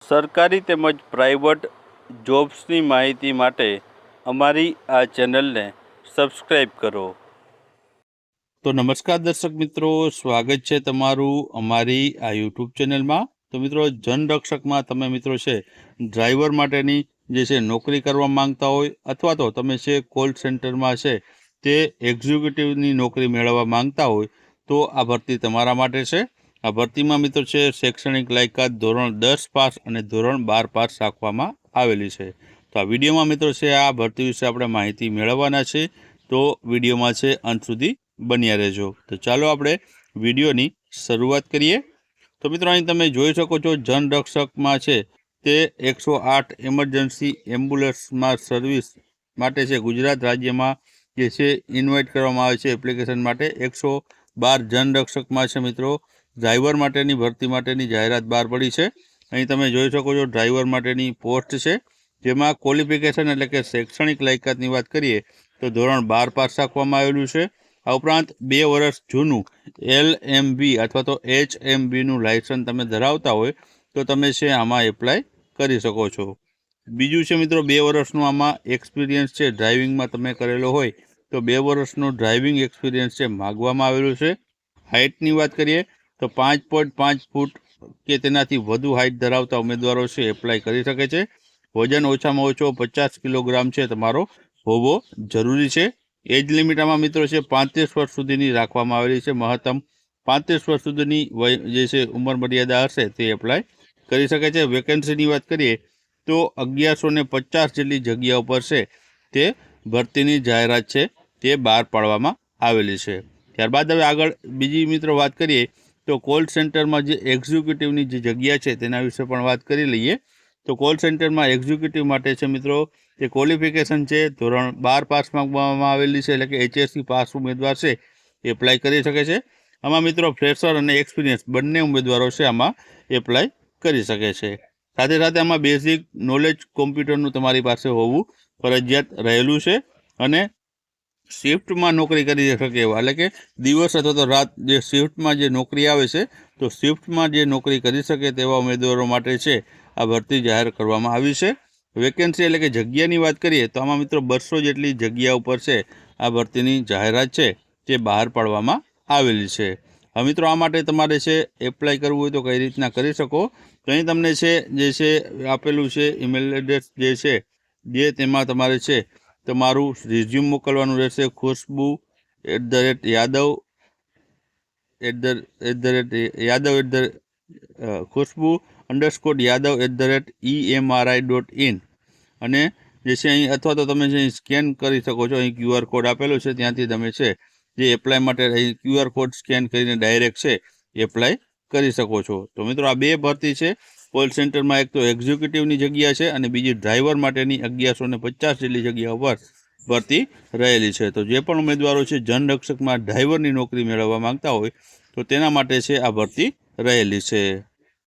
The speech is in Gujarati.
સરકારી તેમજ પ્રાઇવેટ જોબ્સની માહિતી માટે અમારી આ ચેનલને સબસ્ક્રાઈબ કરો. તો નમસ્કાર દર્શક મિત્રો, સ્વાગત છે તમારું અમારી આ યુટ્યુબ ચેનલમાં. તો મિત્રો, જનરક્ષકમાં તમે મિત્રો છે ડ્રાઈવર માટેની જે છે નોકરી કરવા માંગતા હોય અથવા તો તમે છે કોલ સેન્ટરમાં છે તે એક્ઝિક્યુટિવની નોકરી મેળવવા માંગતા હોય તો આ ભરતી તમારા માટે છે. આ ભરતીમાં મિત્રો છે શૈક્ષણિક લાયકાત ધોરણ 10 પાસ અને ધોરણ 12 પાસ રાખવામાં આવેલી છે. તો આ વિડીયોમાં મિત્રો છે આ ભરતી વિશે આપણે માહિતી મેળવવાના છે. તો વિડીયોમાં છે અંત સુધી બન્યા રહેજો. તો ચાલો આપણે વિડીયોની શરૂઆત કરીએ. તો મિત્રો, અહીં તમે જોઈ શકો છો જનરક્ષકમાં છે તે 108 એમરજન્સી એમ્બ્યુલન્સમાં સર્વિસ માટે છે ગુજરાત રાજ્યમાં જે છે ઇન્વાઇટ કરવામાં આવે છે એપ્લિકેશન માટે. 112 જનરક્ષકમાં છે મિત્રો ડ્રાઈવર માટેની ભરતી માટેની જાહેરાત બહાર પડી છે. અહીં તમે જોઈ શકો છો ડ્રાઈવર માટેની પોસ્ટ છે, જેમાં ક્વોલિફિકેશન એટલે કે શૈક્ષણિક લાયકાતની વાત કરીએ તો ધોરણ 12 પાસ રાખવામાં આવેલું છે. આ ઉપરાંત 2 વર્ષ જૂનું LMB અથવા તો HMBનું લાયસન્સ તમે ધરાવતા હોય તો તમે છે આમાં એપ્લાય કરી શકો છો. બીજું છે મિત્રો 2 વર્ષનું આમાં એક્સપિરિયન્સ છે ડ્રાઇવિંગમાં તમે કરેલો હોય તો 2 વર્ષનું ડ્રાઇવિંગ એક્સપિરિયન્સ છે માગવામાં આવેલું છે. હાઇટની વાત કરીએ તો 5.5 ફૂટ કે તેનાથી વધુ હાઇટ ધરાવતા ઉમેદવારો છે એપ્લાય કરી શકે છે. વજન ઓછામાં ઓછો 50 કિલોગ્રામ છે તમારો હોવો જરૂરી છે. એજ લિમિટ આમાં મિત્રો છે 35 વર્ષ સુધીની રાખવામાં આવેલી છે. મહત્તમ 35 વર્ષ સુધીની જે છે ઉંમર મર્યાદા હશે તે એપ્લાય કરી શકે છે. વેકેન્સીની વાત કરીએ તો 1150 જેટલી જગ્યાઓ પર છે તે ભરતીની જાહેરાત છે તે બહાર પાડવામાં આવેલી છે. ત્યારબાદ હવે આગળ બીજી મિત્રો વાત કરીએ તો કોલ સેન્ટરમાં જે એક્ઝિક્યુટિવની જે જગ્યા છે તેના વિશે પણ વાત કરી લઈએ. તો કોલ સેન્ટરમાં એક્ઝિક્યુટિવ માટે છે મિત્રો તે ક્વોલિફિકેશન છે ધોરણ 12 પાસ માંગવામાં આવેલી છે, એટલે કે HSC પાસ ઉમેદવાર છે એપ્લાય કરી શકે છે. આમાં મિત્રો ફ્રેશર અને એક્સપિરિયન્સ બંને ઉમેદવારો છે આમાં એપ્લાય કરી શકે છે. સાથે સાથે આમાં બેઝિક નોલેજ કોમ્પ્યુટરનું તમારી પાસે હોવું ફરજિયાત રહેલું છે અને શિફ્ટમાં નોકરી કરી શકે એવા, એટલે કે દિવસ અથવા તો રાત જે શિફ્ટમાં જે નોકરી આવે છે તો શિફ્ટમાં જે નોકરી કરી શકે તેવા ઉમેદવારો માટે છે આ ભરતી જાહેર કરવામાં આવી છે. વેકેન્સી એટલે કે જગ્યાની વાત કરીએ તો આમાં મિત્રો 200 જેટલી જગ્યા ઉપર છે આ ભરતીની જાહેરાત છે તે બહાર પાડવામાં આવેલી છે. હવે મિત્રો આ માટે તમારે છે એપ્લાય કરવું હોય તો કઈ રીતના કરી શકો. તો અહીં તમને છે જે છે આપેલું છે ઈમેલ એડ્રેસ જે છે જે તેમાં તમારે છે તમારું રિઝ્યુમ મોકલવાનું રહેશે. Khushbu_Yadav@emi.in અને જે છે અહીં અથવા તો તમે જે સ્કેન કરી શકો છો, અહીં QR કોડ આપેલો છે ત્યાંથી તમે છે જે એપ્લાય માટે અહીં QR કોડ સ્કેન કરીને ડાયરેક્ટ છે એપ્લાય કરી શકો છો. તો મિત્રો આ 2 ભરતી છે. કોલ સેન્ટરમાં એક તો એક્ઝિક્યુટિવની જગ્યા છે અને બીજી ડ્રાઈવર માટેની 1150 જેટલી જગ્યા પર ભરતી રહેલી છે. તો જે પણ ઉમેદવારો છે જનરક્ષકમાં ડ્રાઈવરની નોકરી મેળવવા માંગતા હોય તો તેના માટે છે આ ભરતી રહેલી છે.